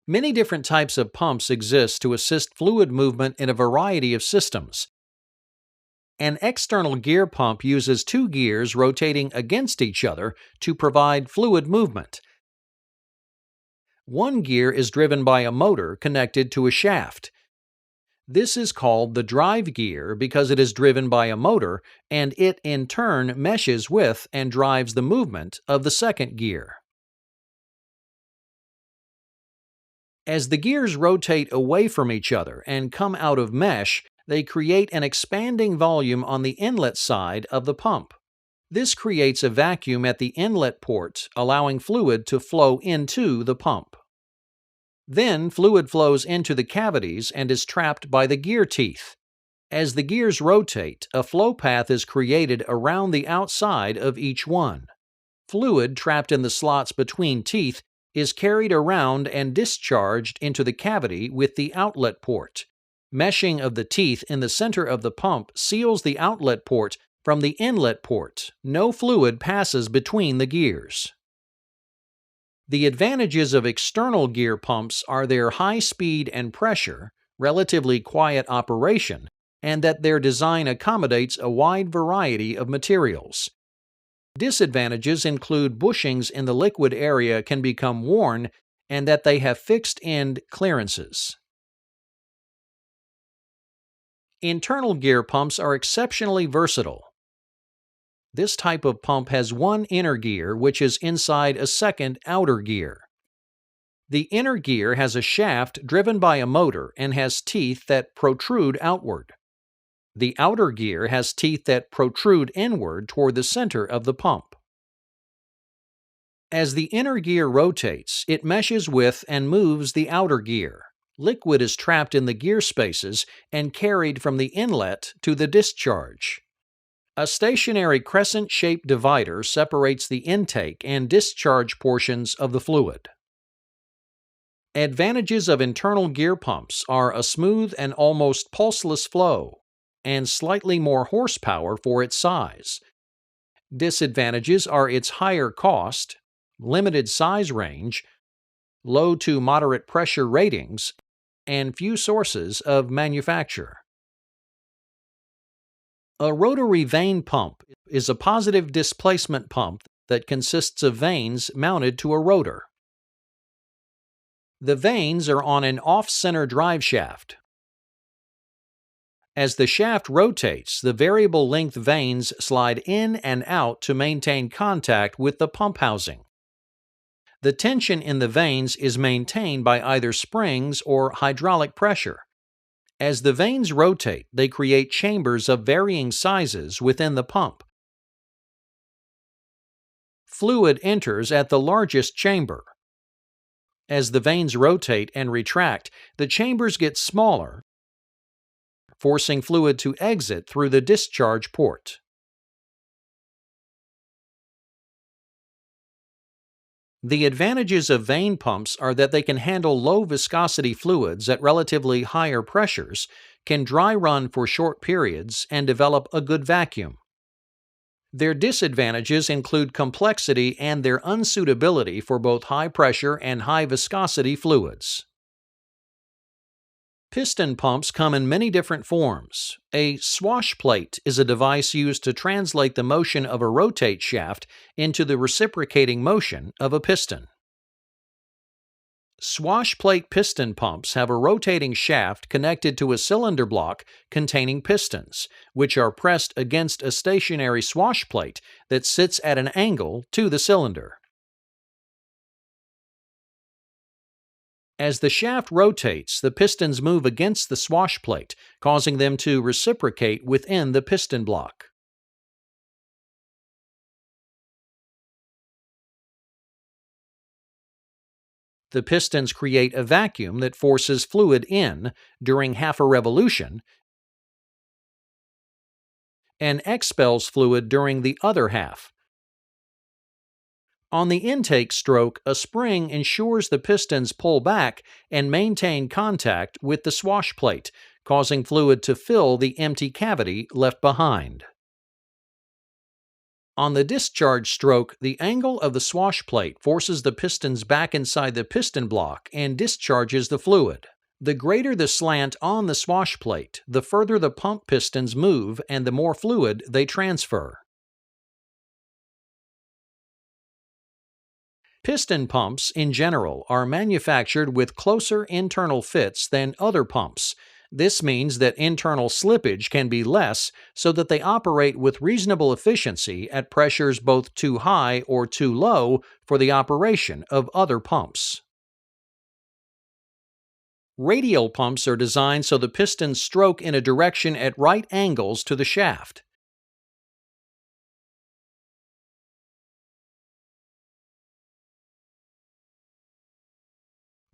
Many different types of pumps exist to assist fluid movement in a variety of systems. An external gear pump uses two gears rotating against each other to provide fluid movement. One gear is driven by a motor connected to a shaft. This is called the drive gear because it is driven by a motor and it in turn meshes with and drives the movement of the second gear. As the gears rotate away from each other and come out of mesh, they create an expanding volume on the inlet side of the pump. This creates a vacuum at the inlet port, allowing fluid to flow into the pump. Then fluid flows into the cavities and is trapped by the gear teeth. As the gears rotate, a flow path is created around the outside of each one. Fluid trapped in the slots between teeth is carried around and discharged into the cavity with the outlet port. Meshing of the teeth in the center of the pump seals the outlet port from the inlet port. No fluid passes between the gears. The advantages of external gear pumps are their high speed and pressure, relatively quiet operation, and that their design accommodates a wide variety of materials. Disadvantages include bushings in the liquid area can become worn and that they have fixed end clearances. Internal gear pumps are exceptionally versatile. This type of pump has one inner gear which is inside a second outer gear. The inner gear has a shaft driven by a motor and has teeth that protrude outward. The outer gear has teeth that protrude inward toward the center of the pump. As the inner gear rotates, it meshes with and moves the outer gear. Liquid is trapped in the gear spaces and carried from the inlet to the discharge. A stationary crescent-shaped divider separates the intake and discharge portions of the fluid. Advantages of internal gear pumps are a smooth and almost pulseless flow, and slightly more horsepower for its size. Disadvantages are its higher cost, limited size range, low to moderate pressure ratings, and few sources of manufacture. A rotary vane pump is a positive displacement pump that consists of vanes mounted to a rotor. The vanes are on an off-center drive shaft. As the shaft rotates, the variable length vanes slide in and out to maintain contact with the pump housing. The tension in the vanes is maintained by either springs or hydraulic pressure. As the vanes rotate, they create chambers of varying sizes within the pump. Fluid enters at the largest chamber. As the vanes rotate and retract, the chambers get smaller, forcing fluid to exit through the discharge port. The advantages of vane pumps are that they can handle low viscosity fluids at relatively higher pressures, can dry run for short periods, and develop a good vacuum. Their disadvantages include complexity and their unsuitability for both high pressure and high viscosity fluids. Piston pumps come in many different forms. A swash plate is a device used to translate the motion of a rotate shaft into the reciprocating motion of a piston. Swash plate piston pumps have a rotating shaft connected to a cylinder block containing pistons, which are pressed against a stationary swash plate that sits at an angle to the cylinder. As the shaft rotates, the pistons move against the swash plate, causing them to reciprocate within the piston block. The pistons create a vacuum that forces fluid in during half a revolution and expels fluid during the other half. On the intake stroke, a spring ensures the pistons pull back and maintain contact with the swash plate, causing fluid to fill the empty cavity left behind. On the discharge stroke, the angle of the swash plate forces the pistons back inside the piston block and discharges the fluid. The greater the slant on the swash plate, the further the pump pistons move and the more fluid they transfer. Piston pumps, in general, are manufactured with closer internal fits than other pumps. This means that internal slippage can be less so that they operate with reasonable efficiency at pressures both too high or too low for the operation of other pumps. Radial pumps are designed so the pistons stroke in a direction at right angles to the shaft.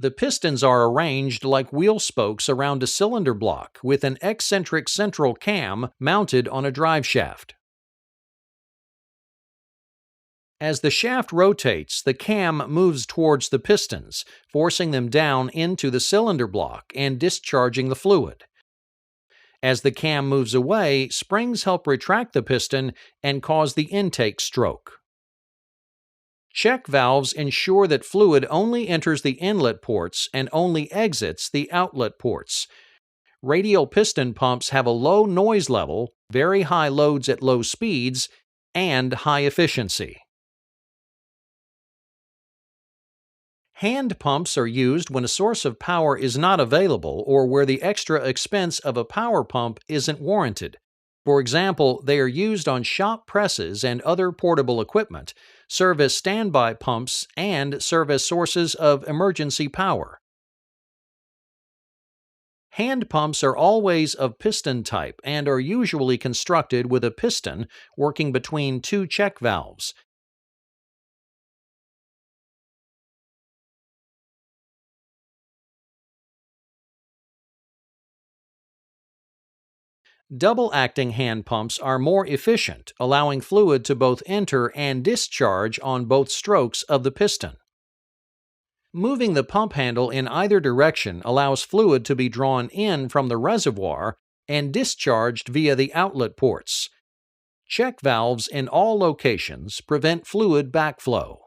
The pistons are arranged like wheel spokes around a cylinder block with an eccentric central cam mounted on a drive shaft. As the shaft rotates, the cam moves towards the pistons, forcing them down into the cylinder block and discharging the fluid. As the cam moves away, springs help retract the piston and cause the intake stroke. Check valves ensure that fluid only enters the inlet ports and only exits the outlet ports. Radial piston pumps have a low noise level, very high loads at low speeds, and high efficiency. Hand pumps are used when a source of power is not available or where the extra expense of a power pump isn't warranted. For example, they are used on shop presses and other portable equipment, serve as standby pumps, and serve as sources of emergency power. Hand pumps are always of piston type and are usually constructed with a piston working between two check valves. Double-acting hand pumps are more efficient, allowing fluid to both enter and discharge on both strokes of the piston. Moving the pump handle in either direction allows fluid to be drawn in from the reservoir and discharged via the outlet ports. Check valves in all locations prevent fluid backflow.